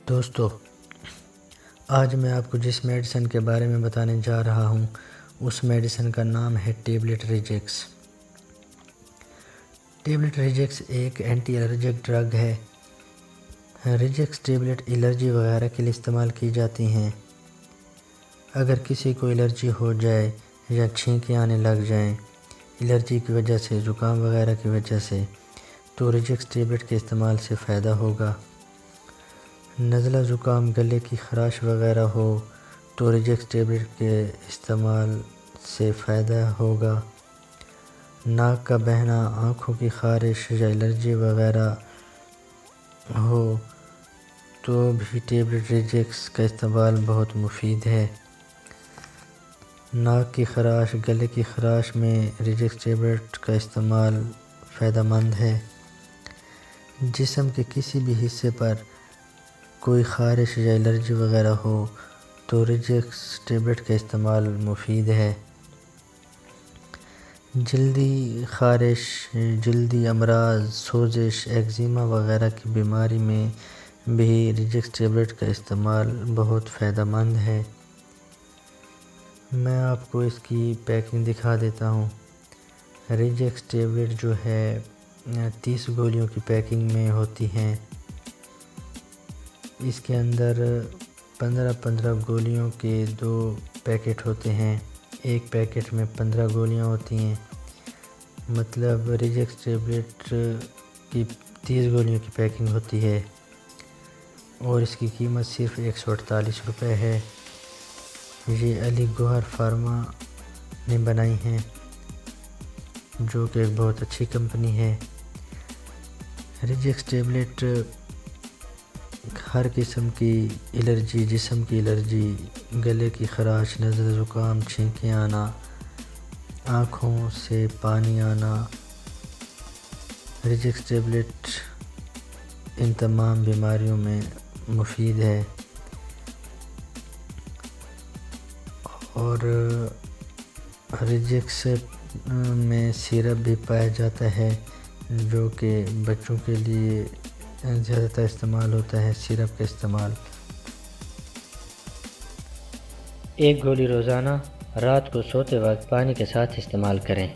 دوستو، آج میں آپ کو جس میڈیسن کے بارے میں بتانے جا رہا ہوں اس میڈیسن کا نام ہے ٹیبلٹ ریجیکس۔ ٹیبلٹ ریجیکس ایک اینٹی الرجک ڈرگ ہے۔ ریجیکس ٹیبلٹ الرجی وغیرہ کے لیے استعمال کی جاتی ہیں۔ اگر کسی کو الرجی ہو جائے یا چھینکیں آنے لگ جائیں الرجی کی وجہ سے، زکام وغیرہ کی وجہ سے، تو ریجیکس ٹیبلٹ کے استعمال سے فائدہ ہوگا۔ نزلہ زکام، گلے کی خراش وغیرہ ہو تو ریجیکس ٹیبلٹ کے استعمال سے فائدہ ہوگا۔ ناک کا بہنا، آنکھوں کی خارش یا الرجی وغیرہ ہو تو بھی ٹیبلٹ ریجیکس کا استعمال بہت مفید ہے۔ ناک کی خراش، گلے کی خراش میں ریجیکس ٹیبلٹ کا استعمال فائدہ مند ہے۔ جسم کے کسی بھی حصے پر کوئی خارش یا الرجی وغیرہ ہو تو ریجیکس ٹیبلٹ کا استعمال مفید ہے۔ جلدی خارش، جلدی امراض، سوزش، ایگزیما وغیرہ کی بیماری میں بھی ریجیکس ٹیبلٹ کا استعمال بہت فائدہ مند ہے۔ میں آپ کو اس کی پیکنگ دکھا دیتا ہوں۔ ریجیکس ٹیبلٹ جو ہے 30 گولیوں کی پیکنگ میں ہوتی ہیں۔ اس کے اندر 15 گولیوں کے 2 پیکٹ ہوتے ہیں۔ ایک پیکٹ میں 15 گولیاں ہوتی ہیں، مطلب ریجیکس ٹیبلٹ کی 30 گولیوں کی پیکنگ ہوتی ہے اور اس کی قیمت صرف 148 روپے ہے۔ یہ علی گوہر فارما نے بنائی ہیں جو کہ ایک بہت اچھی کمپنی ہے۔ ریجیکس ٹیبلٹ ہر قسم کی الرجی، جسم کی الرجی، گلے کی خراش، نزلہ زکام، چھینکیں آنا، آنکھوں سے پانی آنا، ریجیکس ٹیبلٹ ان تمام بیماریوں میں مفید ہے۔ اور ریجیکس میں سیرپ بھی پایا جاتا ہے جو کہ بچوں کے لیے زیادہ تر استعمال ہوتا ہے، سیرپ کا استعمال۔ 1 گولی روزانہ رات کو سوتے وقت پانی کے ساتھ استعمال کریں۔